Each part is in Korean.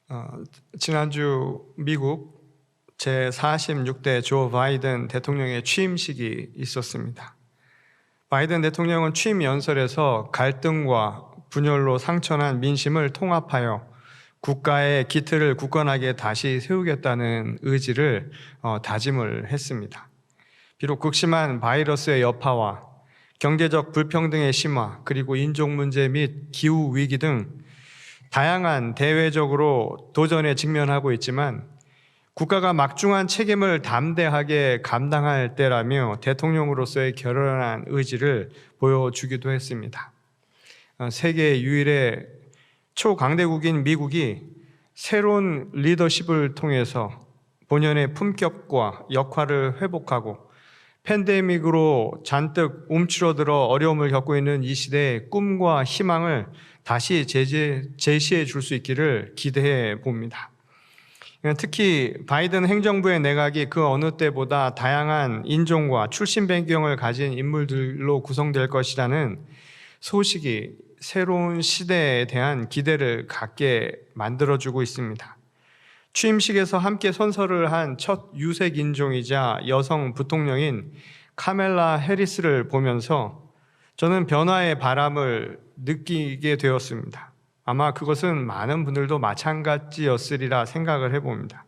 어, 지난주 미국 제46대 조 바이든 대통령의 취임식이 있었습니다. 바이든 대통령은 취임 연설에서 갈등과 분열로 상처난 민심을 통합하여 국가의 기틀을 굳건하게 다시 세우겠다는 의지를 다짐을 했습니다. 비록 극심한 바이러스의 여파와 경제적 불평등의 심화, 그리고 인종 문제 및 기후 위기 등 다양한 대외적으로 도전에 직면하고 있지만 국가가 막중한 책임을 담대하게 감당할 때라며 대통령으로서의 결연한 의지를 보여주기도 했습니다. 세계 유일의 초강대국인 미국이 새로운 리더십을 통해서 본연의 품격과 역할을 회복하고 팬데믹으로 잔뜩 움츠러들어 어려움을 겪고 있는 이 시대의 꿈과 희망을 다시 제시해 줄 수 있기를 기대해 봅니다. 특히 바이든 행정부의 내각이 그 어느 때보다 다양한 인종과 출신 배경을 가진 인물들로 구성될 것이라는 소식이 새로운 시대에 대한 기대를 갖게 만들어주고 있습니다. 취임식에서 함께 선서를 한 첫 유색 인종이자 여성 부통령인 카멜라 해리스를 보면서 저는 변화의 바람을 느끼게 되었습니다. 아마 그것은 많은 분들도 마찬가지였으리라 생각을 해봅니다.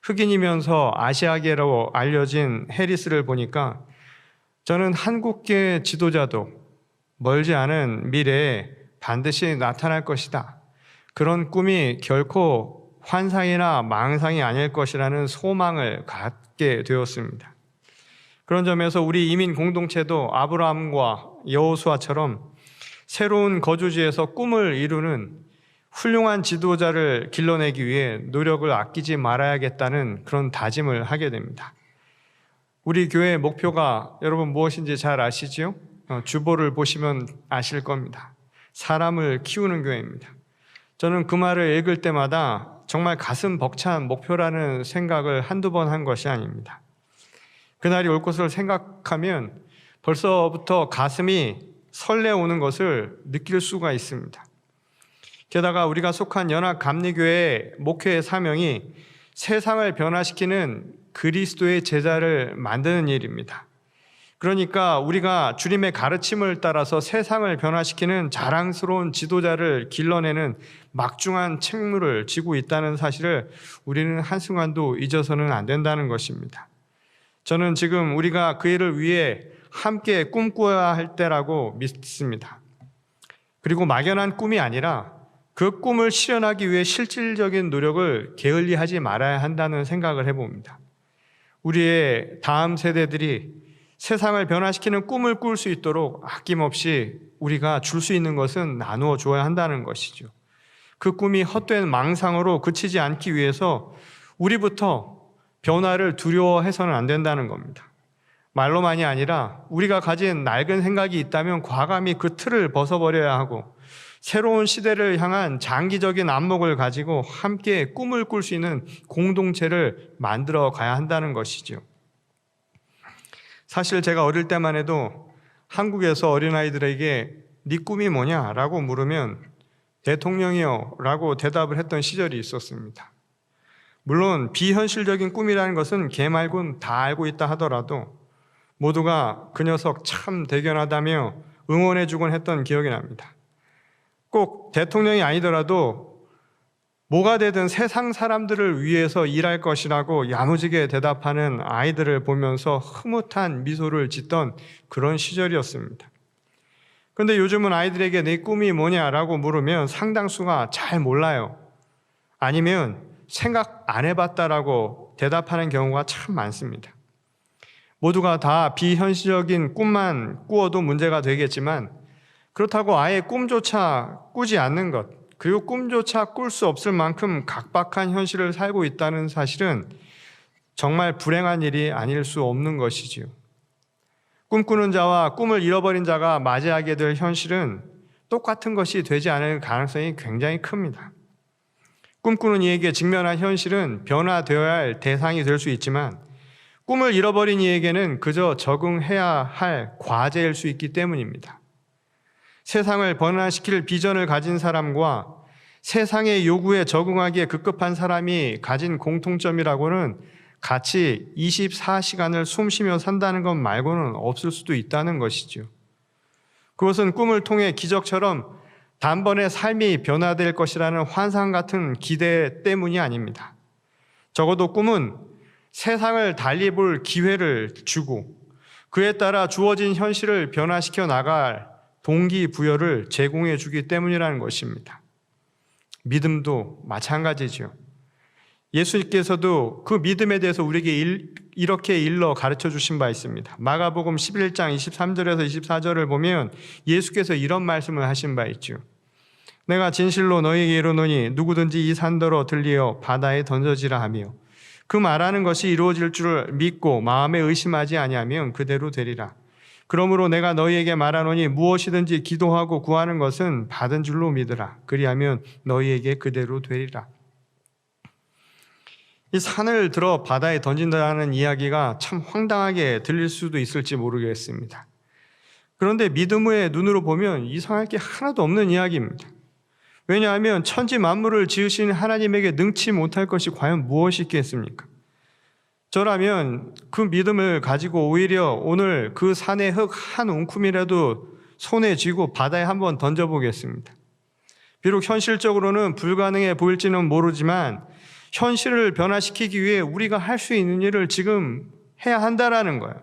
흑인이면서 아시아계로 알려진 해리스를 보니까 저는 한국계 지도자도 멀지 않은 미래에 반드시 나타날 것이다. 그런 꿈이 결코 환상이나 망상이 아닐 것이라는 소망을 갖게 되었습니다. 그런 점에서 우리 이민 공동체도 아브라함과 여호수아처럼 새로운 거주지에서 꿈을 이루는 훌륭한 지도자를 길러내기 위해 노력을 아끼지 말아야겠다는 그런 다짐을 하게 됩니다. 우리 교회의 목표가 여러분 무엇인지 잘 아시지요? 주보를 보시면 아실 겁니다. 사람을 키우는 교회입니다. 저는 그 말을 읽을 때마다 정말 가슴 벅찬 목표라는 생각을 한두 번 한 것이 아닙니다. 그날이 올 것을 생각하면 벌써부터 가슴이 설레오는 것을 느낄 수가 있습니다. 게다가 우리가 속한 연합감리교회의 목회의 사명이 세상을 변화시키는 그리스도의 제자를 만드는 일입니다. 그러니까 우리가 주님의 가르침을 따라서 세상을 변화시키는 자랑스러운 지도자를 길러내는 막중한 책무를 지고 있다는 사실을 우리는 한순간도 잊어서는 안 된다는 것입니다. 저는 지금 우리가 그 일을 위해 함께 꿈꿔야 할 때라고 믿습니다. 그리고 막연한 꿈이 아니라 그 꿈을 실현하기 위해 실질적인 노력을 게을리하지 말아야 한다는 생각을 해봅니다. 우리의 다음 세대들이 세상을 변화시키는 꿈을 꿀 수 있도록 아낌없이 우리가 줄 수 있는 것은 나누어 줘야 한다는 것이죠. 그 꿈이 헛된 망상으로 그치지 않기 위해서 우리부터 변화를 두려워해서는 안 된다는 겁니다. 말로만이 아니라 우리가 가진 낡은 생각이 있다면 과감히 그 틀을 벗어버려야 하고 새로운 시대를 향한 장기적인 안목을 가지고 함께 꿈을 꿀 수 있는 공동체를 만들어 가야 한다는 것이죠. 사실 제가 어릴 때만 해도 한국에서 어린아이들에게 네 꿈이 뭐냐? 라고 물으면 대통령이요 라고 대답을 했던 시절이 있었습니다. 물론 비현실적인 꿈이라는 것은 걔 말고는 다 알고 있다 하더라도 모두가 그 녀석 참 대견하다며 응원해주곤 했던 기억이 납니다. 꼭 대통령이 아니더라도 뭐가 되든 세상 사람들을 위해서 일할 것이라고 야무지게 대답하는 아이들을 보면서 흐뭇한 미소를 짓던 그런 시절이었습니다. 그런데 요즘은 아이들에게 내 꿈이 뭐냐라고 물으면 상당수가 잘 몰라요. 아니면 생각 안 해봤다라고 대답하는 경우가 참 많습니다. 모두가 다 비현실적인 꿈만 꾸어도 문제가 되겠지만 그렇다고 아예 꿈조차 꾸지 않는 것, 그리고 꿈조차 꿀 수 없을 만큼 각박한 현실을 살고 있다는 사실은 정말 불행한 일이 아닐 수 없는 것이지요. 꿈꾸는 자와 꿈을 잃어버린 자가 맞이하게 될 현실은 똑같은 것이 되지 않을 가능성이 굉장히 큽니다. 꿈꾸는 이에게 직면한 현실은 변화되어야 할 대상이 될 수 있지만 꿈을 잃어버린 이에게는 그저 적응해야 할 과제일 수 있기 때문입니다. 세상을 변화시킬 비전을 가진 사람과 세상의 요구에 적응하기에 급급한 사람이 가진 공통점이라고는 같이 24시간을 숨쉬며 산다는 것 말고는 없을 수도 있다는 것이죠. 그것은 꿈을 통해 기적처럼 단번에 삶이 변화될 것이라는 환상 같은 기대 때문이 아닙니다. 적어도 꿈은 세상을 달리 볼 기회를 주고 그에 따라 주어진 현실을 변화시켜 나갈 동기부여를 제공해 주기 때문이라는 것입니다. 믿음도 마찬가지죠. 예수님께서도 그 믿음에 대해서 우리에게 이렇게 일러 가르쳐 주신 바 있습니다. 마가복음 11장 23절에서 24절을 보면 예수께서 이런 말씀을 하신 바 있죠. 내가 진실로 너희에게 이르노니 누구든지 이 산더러 들리어 바다에 던져지라 하며 그 말하는 것이 이루어질 줄 믿고 마음에 의심하지 아니하면 그대로 되리라. 그러므로 내가 너희에게 말하노니 무엇이든지 기도하고 구하는 것은 받은 줄로 믿으라. 그리하면 너희에게 그대로 되리라. 이 산을 들어 바다에 던진다는 이야기가 참 황당하게 들릴 수도 있을지 모르겠습니다. 그런데 믿음의 눈으로 보면 이상할 게 하나도 없는 이야기입니다. 왜냐하면 천지 만물을 지으신 하나님에게 능치 못할 것이 과연 무엇이 있겠습니까? 저라면 그 믿음을 가지고 오히려 오늘 그 산의 흙 한 움큼이라도 손에 쥐고 바다에 한번 던져보겠습니다. 비록 현실적으로는 불가능해 보일지는 모르지만 현실을 변화시키기 위해 우리가 할 수 있는 일을 지금 해야 한다라는 거예요.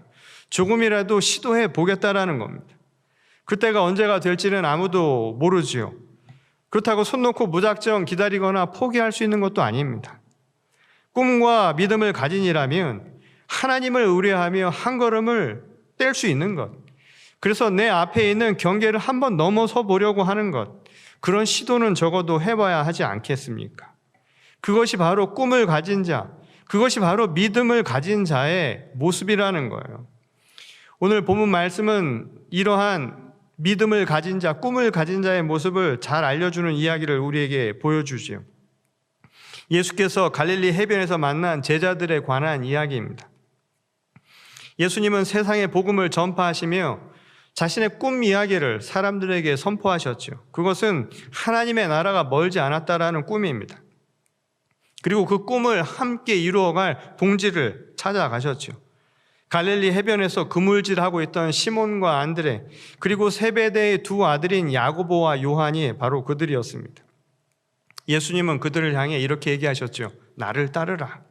조금이라도 시도해 보겠다라는 겁니다. 그때가 언제가 될지는 아무도 모르지요. 그렇다고 손 놓고 무작정 기다리거나 포기할 수 있는 것도 아닙니다. 꿈과 믿음을 가진이라면 하나님을 의뢰하며 한 걸음을 뗄 수 있는 것, 그래서 내 앞에 있는 경계를 한번 넘어서 보려고 하는 것, 그런 시도는 적어도 해봐야 하지 않겠습니까? 그것이 바로 꿈을 가진 자, 그것이 바로 믿음을 가진 자의 모습이라는 거예요. 오늘 본문 말씀은 이러한 믿음을 가진 자, 꿈을 가진 자의 모습을 잘 알려주는 이야기를 우리에게 보여주지요. 예수께서 갈릴리 해변에서 만난 제자들에 관한 이야기입니다. 예수님은 세상의 복음을 전파하시며 자신의 꿈 이야기를 사람들에게 선포하셨죠. 그것은 하나님의 나라가 멀지 않았다라는 꿈입니다. 그리고 그 꿈을 함께 이루어갈 동지를 찾아가셨죠. 갈릴리 해변에서 그물질하고 있던 시몬과 안드레, 그리고 세베대의 두 아들인 야고보와 요한이 바로 그들이었습니다. 예수님은 그들을 향해 이렇게 얘기하셨죠. 나를 따르라.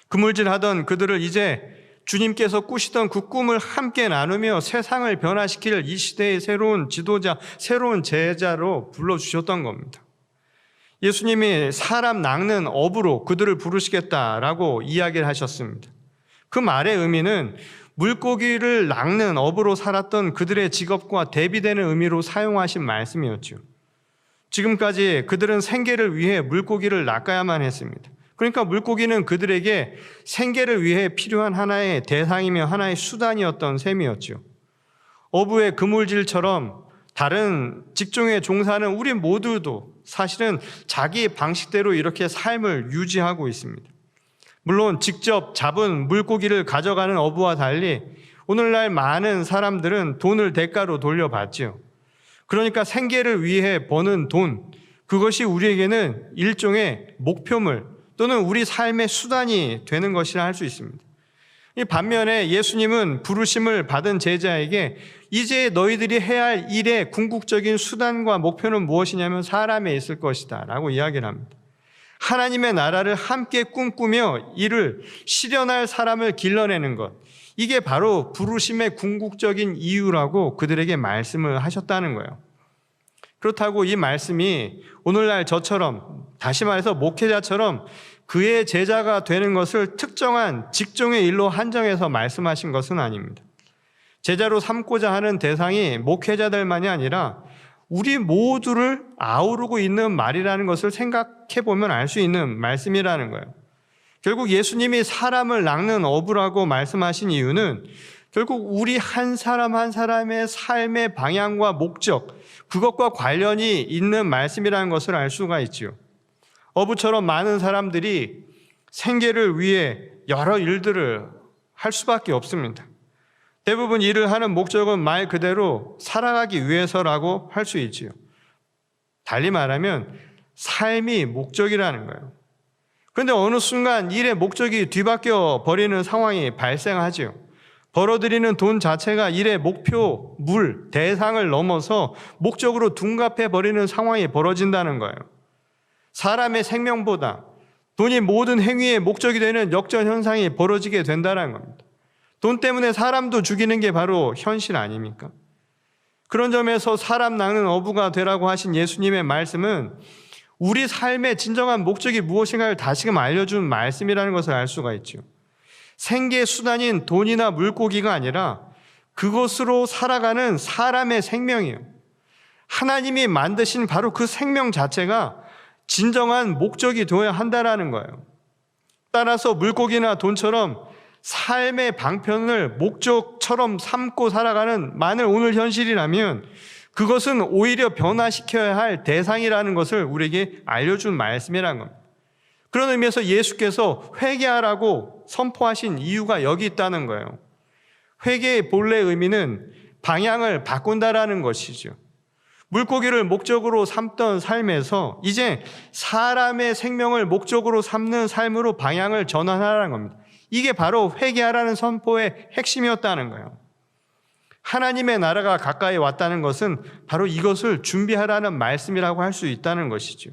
그물질하던 그들을 이제 주님께서 꾸시던 그 꿈을 함께 나누며 세상을 변화시킬 이 시대의 새로운 지도자, 새로운 제자로 불러주셨던 겁니다. 예수님이 사람 낚는 어부로 그들을 부르시겠다라고 이야기를 하셨습니다. 그 말의 의미는 물고기를 낚는 어부로 살았던 그들의 직업과 대비되는 의미로 사용하신 말씀이었죠. 지금까지 그들은 생계를 위해 물고기를 낚아야만 했습니다. 그러니까 물고기는 그들에게 생계를 위해 필요한 하나의 대상이며 하나의 수단이었던 셈이었죠. 어부의 그물질처럼 다른 직종에 종사하는 우리 모두도 사실은 자기 방식대로 이렇게 삶을 유지하고 있습니다. 물론 직접 잡은 물고기를 가져가는 어부와 달리 오늘날 많은 사람들은 돈을 대가로 돌려받지요. 그러니까 생계를 위해 버는 돈, 그것이 우리에게는 일종의 목표물 또는 우리 삶의 수단이 되는 것이라 할 수 있습니다. 이 반면에 예수님은 부르심을 받은 제자에게 이제 너희들이 해야 할 일의 궁극적인 수단과 목표는 무엇이냐면 사람에 있을 것이다 라고 이야기를 합니다. 하나님의 나라를 함께 꿈꾸며 이를 실현할 사람을 길러내는 것, 이게 바로 부르심의 궁극적인 이유라고 그들에게 말씀을 하셨다는 거예요. 그렇다고 이 말씀이 오늘날 저처럼, 다시 말해서 목회자처럼 그의 제자가 되는 것을 특정한 직종의 일로 한정해서 말씀하신 것은 아닙니다. 제자로 삼고자 하는 대상이 목회자들만이 아니라 우리 모두를 아우르고 있는 말이라는 것을 생각해 보면 알 수 있는 말씀이라는 거예요. 결국 예수님이 사람을 낚는 어부라고 말씀하신 이유는 결국 우리 한 사람 한 사람의 삶의 방향과 목적, 그것과 관련이 있는 말씀이라는 것을 알 수가 있지요. 어부처럼 많은 사람들이 생계를 위해 여러 일들을 할 수밖에 없습니다. 대부분 일을 하는 목적은 말 그대로 살아가기 위해서라고 할 수 있지요. 달리 말하면 삶이 목적이라는 거예요. 그런데 어느 순간 일의 목적이 뒤바뀌어 버리는 상황이 발생하지요. 벌어들이는 돈 자체가 일의 목표, 대상을 넘어서 목적으로 둔갑해 버리는 상황이 벌어진다는 거예요. 사람의 생명보다 돈이 모든 행위의 목적이 되는 역전 현상이 벌어지게 된다는 겁니다. 돈 때문에 사람도 죽이는 게 바로 현실 아닙니까? 그런 점에서 사람 낚는 어부가 되라고 하신 예수님의 말씀은 우리 삶의 진정한 목적이 무엇인가를 다시금 알려준 말씀이라는 것을 알 수가 있죠. 생계의 수단인 돈이나 물고기가 아니라 그것으로 살아가는 사람의 생명이에요. 하나님이 만드신 바로 그 생명 자체가 진정한 목적이 되어야 한다는 거예요. 따라서 물고기나 돈처럼 삶의 방편을 목적처럼 삼고 살아가는 만일 오늘 현실이라면 그것은 오히려 변화시켜야 할 대상이라는 것을 우리에게 알려준 말씀이라는 겁니다. 그런 의미에서 예수께서 회개하라고 선포하신 이유가 여기 있다는 거예요. 회개의 본래 의미는 방향을 바꾼다라는 것이죠. 물고기를 목적으로 삼던 삶에서 이제 사람의 생명을 목적으로 삼는 삶으로 방향을 전환하라는 겁니다. 이게 바로 회개하라는 선포의 핵심이었다는 거예요. 하나님의 나라가 가까이 왔다는 것은 바로 이것을 준비하라는 말씀이라고 할 수 있다는 것이죠.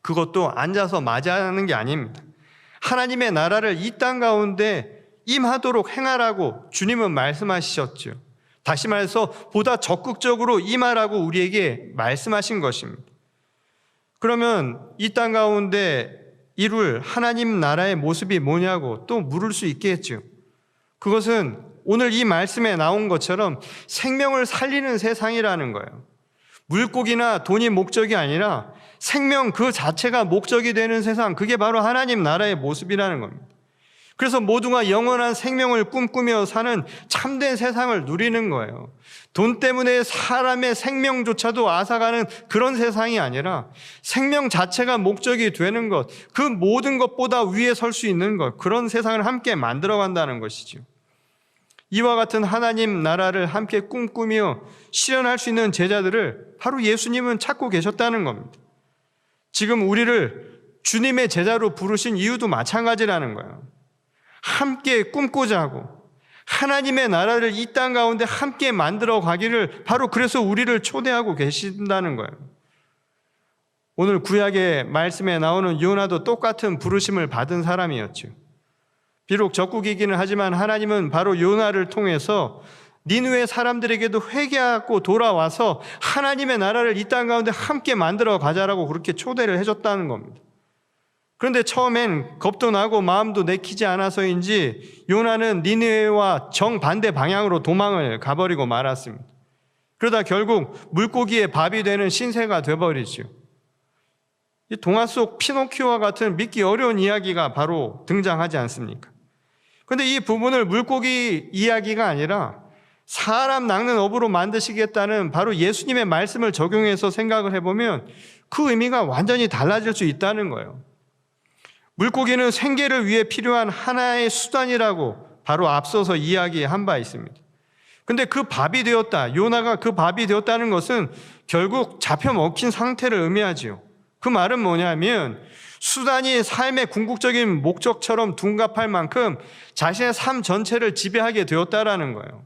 그것도 앉아서 맞이하는 게 아닙니다. 하나님의 나라를 이 땅 가운데 임하도록 행하라고 주님은 말씀하셨죠. 다시 말해서 보다 적극적으로 임하라고 우리에게 말씀하신 것입니다. 그러면 이 땅 가운데 이룰 하나님 나라의 모습이 뭐냐고 또 물을 수 있겠죠. 그것은 오늘 이 말씀에 나온 것처럼 생명을 살리는 세상이라는 거예요. 물고기나 돈이 목적이 아니라 생명 그 자체가 목적이 되는 세상, 그게 바로 하나님 나라의 모습이라는 겁니다. 그래서 모두가 영원한 생명을 꿈꾸며 사는 참된 세상을 누리는 거예요. 돈 때문에 사람의 생명조차도 앗아가는 그런 세상이 아니라 생명 자체가 목적이 되는 것, 그 모든 것보다 위에 설 수 있는 것, 그런 세상을 함께 만들어간다는 것이죠. 이와 같은 하나님 나라를 함께 꿈꾸며 실현할 수 있는 제자들을 바로 예수님은 찾고 계셨다는 겁니다. 지금 우리를 주님의 제자로 부르신 이유도 마찬가지라는 거예요. 함께 꿈꾸자고 하나님의 나라를 이 땅 가운데 함께 만들어 가기를 바로 그래서 우리를 초대하고 계신다는 거예요. 오늘 구약의 말씀에 나오는 요나도 똑같은 부르심을 받은 사람이었죠. 비록 적국이기는 하지만 하나님은 바로 요나를 통해서 니느웨 사람들에게도 회개하고 돌아와서 하나님의 나라를 이 땅 가운데 함께 만들어 가자라고 그렇게 초대를 해줬다는 겁니다. 그런데 처음엔 겁도 나고 마음도 내키지 않아서인지 요나는 니느웨와 정반대 방향으로 도망을 가버리고 말았습니다. 그러다 결국 물고기의 밥이 되는 신세가 되어버리죠. 이 동화 속 피노키오와 같은 믿기 어려운 이야기가 바로 등장하지 않습니까? 그런데 이 부분을 물고기 이야기가 아니라 사람 낚는 어부로 만드시겠다는 바로 예수님의 말씀을 적용해서 생각을 해보면 그 의미가 완전히 달라질 수 있다는 거예요. 물고기는 생계를 위해 필요한 하나의 수단이라고 바로 앞서서 이야기한 바 있습니다. 그런데 그 밥이 되었다, 요나가 그 밥이 되었다는 것은 결국 잡혀 먹힌 상태를 의미하지요. 그 말은 뭐냐면 수단이 삶의 궁극적인 목적처럼 둔갑할 만큼 자신의 삶 전체를 지배하게 되었다라는 거예요.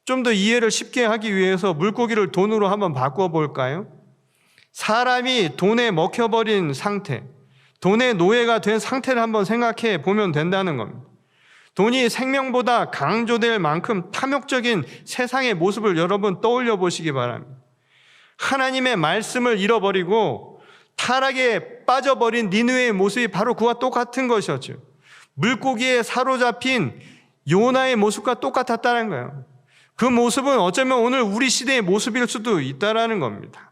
좀 더 이해를 쉽게 하기 위해서 물고기를 돈으로 한번 바꿔 볼까요? 사람이 돈에 먹혀버린 상태, 돈의 노예가 된 상태를 한번 생각해 보면 된다는 겁니다. 돈이 생명보다 강조될 만큼 탐욕적인 세상의 모습을 여러분 떠올려 보시기 바랍니다. 하나님의 말씀을 잃어버리고 타락에 빠져버린 니느웨의 모습이 바로 그와 똑같은 것이었죠. 물고기에 사로잡힌 요나의 모습과 똑같았다는 거예요. 그 모습은 어쩌면 오늘 우리 시대의 모습일 수도 있다는 겁니다.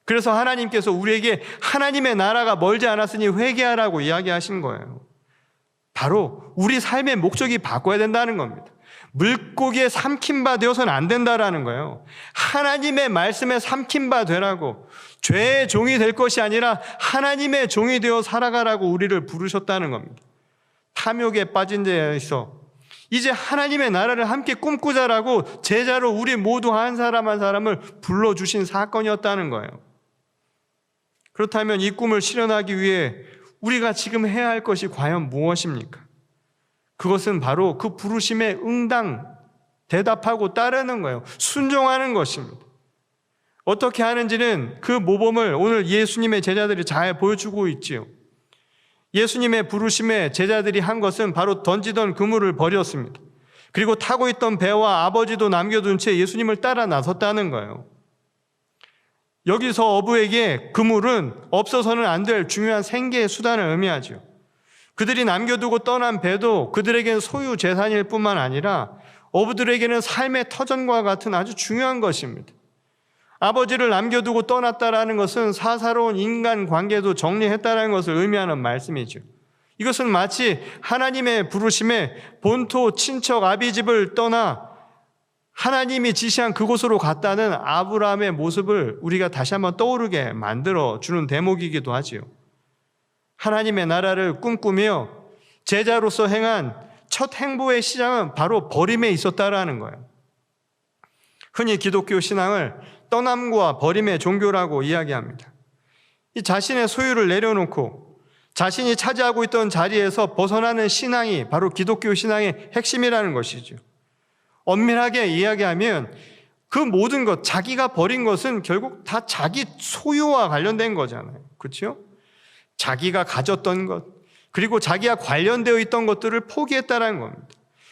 그래서 하나님께서 우리에게 하나님의 나라가 멀지 않았으니 회개하라고 이야기하신 거예요. 바로 우리 삶의 목적이 바꿔야 된다는 겁니다. 물고기에 삼킨 바 되어서는 안 된다라는 거예요. 하나님의 말씀에 삼킨 바 되라고, 죄의 종이 될 것이 아니라 하나님의 종이 되어 살아가라고 우리를 부르셨다는 겁니다. 탐욕에 빠진 데에서 이제 하나님의 나라를 함께 꿈꾸자라고 제자로 우리 모두 한 사람 한 사람을 불러주신 사건이었다는 거예요. 그렇다면 이 꿈을 실현하기 위해 우리가 지금 해야 할 것이 과연 무엇입니까? 그것은 바로 그 부르심에 응당, 대답하고 따르는 거예요. 순종하는 것입니다. 어떻게 하는지는 그 모범을 오늘 예수님의 제자들이 잘 보여주고 있지요. 예수님의 부르심에 제자들이 한 것은 바로 던지던 그물을 버렸습니다. 그리고 타고 있던 배와 아버지도 남겨둔 채 예수님을 따라 나섰다는 거예요. 여기서 어부에게 그물은 없어서는 안 될 중요한 생계의 수단을 의미하죠. 그들이 남겨두고 떠난 배도 그들에게는 소유 재산일 뿐만 아니라 어부들에게는 삶의 터전과 같은 아주 중요한 것입니다. 아버지를 남겨두고 떠났다라는 것은 사사로운 인간관계도 정리했다라는 것을 의미하는 말씀이죠. 이것은 마치 하나님의 부르심에 본토 친척 아비집을 떠나 하나님이 지시한 그곳으로 갔다는 아브라함의 모습을 우리가 다시 한번 떠오르게 만들어주는 대목이기도 하지요. 하나님의 나라를 꿈꾸며 제자로서 행한 첫 행보의 시작은 바로 버림에 있었다라는 거예요. 흔히 기독교 신앙을 떠남과 버림의 종교라고 이야기합니다. 이 자신의 소유를 내려놓고 자신이 차지하고 있던 자리에서 벗어나는 신앙이 바로 기독교 신앙의 핵심이라는 것이죠. 엄밀하게 이야기하면 그 모든 것, 자기가 버린 것은 결국 다 자기 소유와 관련된 거잖아요. 그렇죠? 자기가 가졌던 것, 그리고 자기와 관련되어 있던 것들을 포기했다라는 겁니다.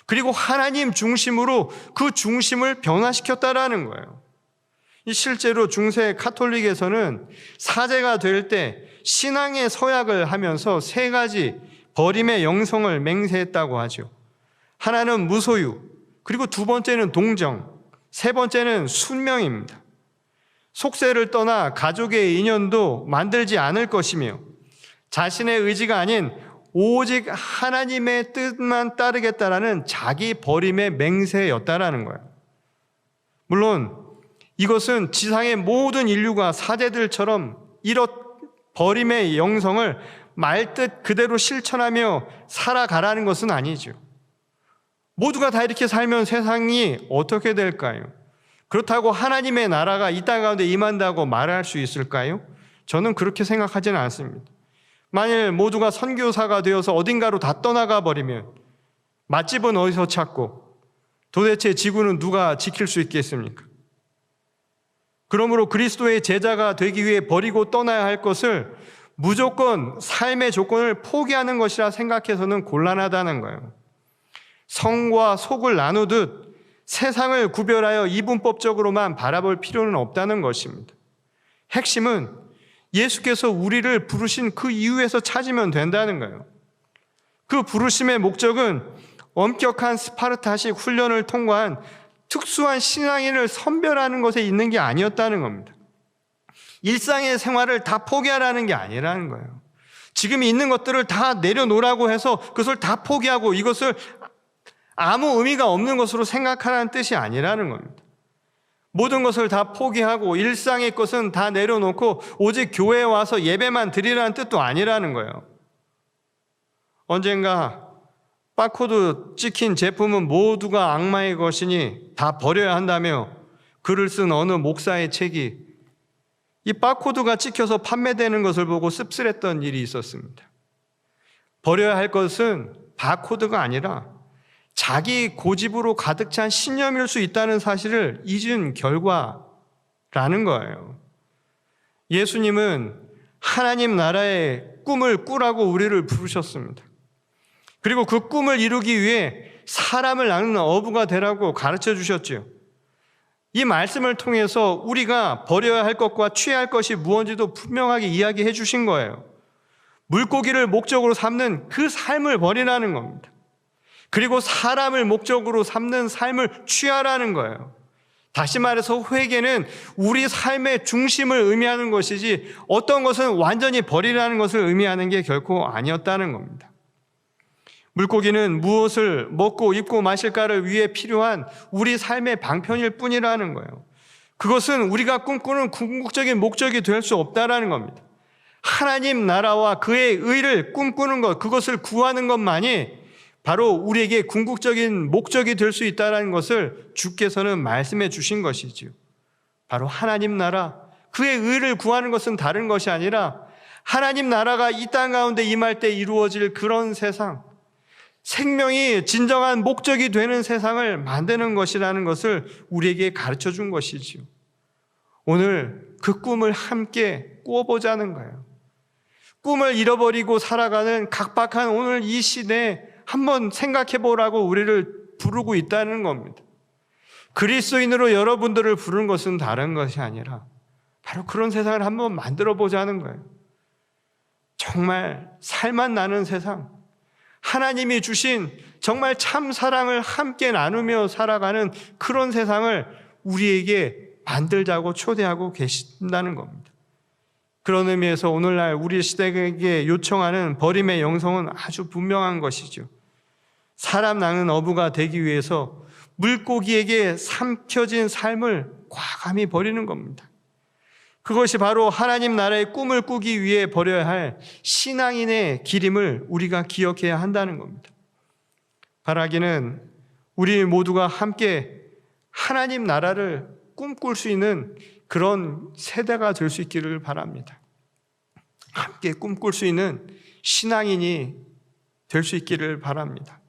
그리고 하나님 중심으로 그 중심을 변화시켰다라는 거예요. 실제로 중세 카톨릭에서는 사제가 될 때 신앙의 서약을 하면서 세 가지 버림의 영성을 맹세했다고 하죠. 하나는 무소유, 그리고 두 번째는 동정, 세 번째는 순명입니다. 속세를 떠나 가족의 인연도 만들지 않을 것이며 자신의 의지가 아닌 오직 하나님의 뜻만 따르겠다라는 자기 버림의 맹세였다라는 거예요. 물론 이것은 지상의 모든 인류가 사제들처럼 이런 버림의 영성을 말뜻 그대로 실천하며 살아가라는 것은 아니죠. 모두가 다 이렇게 살면 세상이 어떻게 될까요? 그렇다고 하나님의 나라가 이 땅 가운데 임한다고 말할 수 있을까요? 저는 그렇게 생각하지는 않습니다. 만일 모두가 선교사가 되어서 어딘가로 다 떠나가 버리면 맛집은 어디서 찾고 도대체 지구는 누가 지킬 수 있겠습니까? 그러므로 그리스도의 제자가 되기 위해 버리고 떠나야 할 것을 무조건 삶의 조건을 포기하는 것이라 생각해서는 곤란하다는 거예요. 성과 속을 나누듯 세상을 구별하여 이분법적으로만 바라볼 필요는 없다는 것입니다. 핵심은 예수께서 우리를 부르신 그 이유에서 찾으면 된다는 거예요. 그 부르심의 목적은 엄격한 스파르타식 훈련을 통과한 특수한 신앙인을 선별하는 것에 있는 게 아니었다는 겁니다. 일상의 생활을 다 포기하라는 게 아니라는 거예요. 지금 있는 것들을 다 내려놓으라고 해서 그것을 다 포기하고 이것을 아무 의미가 없는 것으로 생각하라는 뜻이 아니라는 겁니다. 모든 것을 다 포기하고 일상의 것은 다 내려놓고 오직 교회에 와서 예배만 드리라는 뜻도 아니라는 거예요. 언젠가 바코드 찍힌 제품은 모두가 악마의 것이니 다 버려야 한다며 글을 쓴 어느 목사의 책이 이 바코드가 찍혀서 판매되는 것을 보고 씁쓸했던 일이 있었습니다. 버려야 할 것은 바코드가 아니라 자기 고집으로 가득 찬 신념일 수 있다는 사실을 잊은 결과라는 거예요. 예수님은 하나님 나라의 꿈을 꾸라고 우리를 부르셨습니다. 그리고 그 꿈을 이루기 위해 사람을 나누는 어부가 되라고 가르쳐 주셨지요. 이 말씀을 통해서 우리가 버려야 할 것과 취해야 할 것이 무엇인지도 분명하게 이야기해 주신 거예요. 물고기를 목적으로 삼는 그 삶을 버리라는 겁니다. 그리고 사람을 목적으로 삼는 삶을 취하라는 거예요. 다시 말해서 회개는 우리 삶의 중심을 의미하는 것이지 어떤 것은 완전히 버리라는 것을 의미하는 게 결코 아니었다는 겁니다. 물고기는 무엇을 먹고 입고 마실까를 위해 필요한 우리 삶의 방편일 뿐이라는 거예요. 그것은 우리가 꿈꾸는 궁극적인 목적이 될 수 없다라는 겁니다. 하나님 나라와 그의 의를 꿈꾸는 것, 그것을 구하는 것만이 바로 우리에게 궁극적인 목적이 될 수 있다는 것을 주께서는 말씀해 주신 것이지요. 바로 하나님 나라, 그의 의를 구하는 것은 다른 것이 아니라 하나님 나라가 이 땅 가운데 임할 때 이루어질 그런 세상, 생명이 진정한 목적이 되는 세상을 만드는 것이라는 것을 우리에게 가르쳐 준 것이지요. 오늘 그 꿈을 함께 꾸어보자는 거예요. 꿈을 잃어버리고 살아가는 각박한 오늘 이 시대에 한번 생각해 보라고 우리를 부르고 있다는 겁니다. 그리스도인으로 여러분들을 부르는 것은 다른 것이 아니라 바로 그런 세상을 한번 만들어 보자는 거예요. 정말 살맛 나는 세상, 하나님이 주신 정말 참 사랑을 함께 나누며 살아가는 그런 세상을 우리에게 만들자고 초대하고 계신다는 겁니다. 그런 의미에서 오늘날 우리 시대에게 요청하는 버림의 영성은 아주 분명한 것이죠. 사람 낳는 어부가 되기 위해서 물고기에게 삼켜진 삶을 과감히 버리는 겁니다. 그것이 바로 하나님 나라의 꿈을 꾸기 위해 버려야 할 신앙인의 길임을 우리가 기억해야 한다는 겁니다. 바라기는 우리 모두가 함께 하나님 나라를 꿈꿀 수 있는 그런 세대가 될 수 있기를 바랍니다. 함께 꿈꿀 수 있는 신앙인이 될 수 있기를 바랍니다.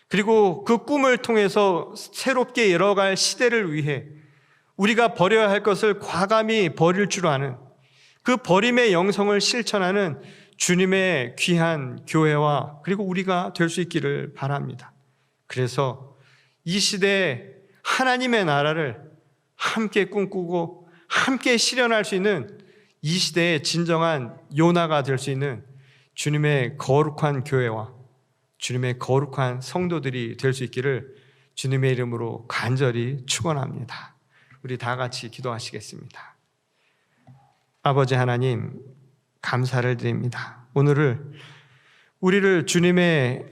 그리고 그 꿈을 통해서 새롭게 열어갈 시대를 위해 우리가 버려야 할 것을 과감히 버릴 줄 아는 그 버림의 영성을 실천하는 주님의 귀한 교회와 그리고 우리가 될 수 있기를 바랍니다. 그래서 이 시대에 하나님의 나라를 함께 꿈꾸고 함께 실현할 수 있는 이 시대의 진정한 요나가 될 수 있는 주님의 거룩한 교회와 주님의 거룩한 성도들이 될 수 있기를 주님의 이름으로 간절히 축원합니다. 우리 다 같이 기도하시겠습니다. 아버지 하나님, 감사를 드립니다. 우리를 주님의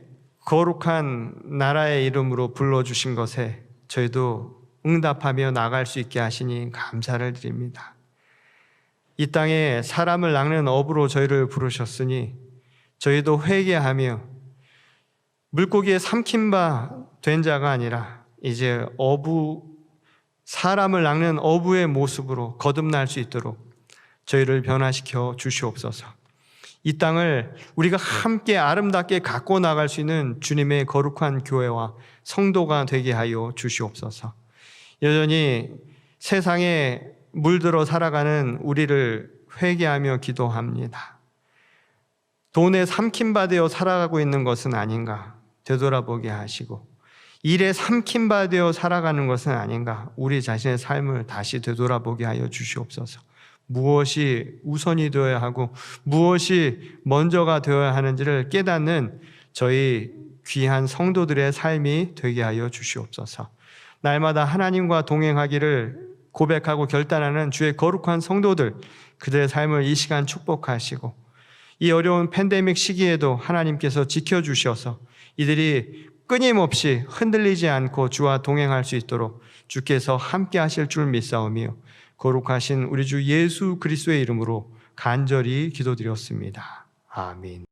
거룩한 나라의 이름으로 불러주신 것에 저희도 응답하며 나갈 수 있게 하시니 감사를 드립니다. 이 땅에 사람을 낚는 어부로 저희를 부르셨으니 저희도 회개하며 물고기에 삼킨 바 된 자가 아니라 이제 사람을 낚는 어부의 모습으로 거듭날 수 있도록 저희를 변화시켜 주시옵소서. 이 땅을 우리가 함께 아름답게 갖고 나갈 수 있는 주님의 거룩한 교회와 성도가 되게 하여 주시옵소서. 여전히 세상에 물들어 살아가는 우리를 회개하며 기도합니다. 돈에 삼킨 되어 살아가고 있는 것은 아닌가 되돌아보게 하시고, 일에 삼킨 되어 살아가는 것은 아닌가 우리 자신의 삶을 다시 되돌아보게 하여 주시옵소서. 무엇이 우선이 되어야 하고 무엇이 먼저가 되어야 하는지를 깨닫는 저희 귀한 성도들의 삶이 되게 하여 주시옵소서. 날마다 하나님과 동행하기를 고백하고 결단하는 주의 거룩한 성도들, 그들의 삶을 이 시간 축복하시고 이 어려운 팬데믹 시기에도 하나님께서 지켜주셔서 이들이 끊임없이 흔들리지 않고 주와 동행할 수 있도록 주께서 함께 하실 줄 믿사오며 거룩하신 우리 주 예수 그리스도의 이름으로 간절히 기도드렸습니다. 아멘.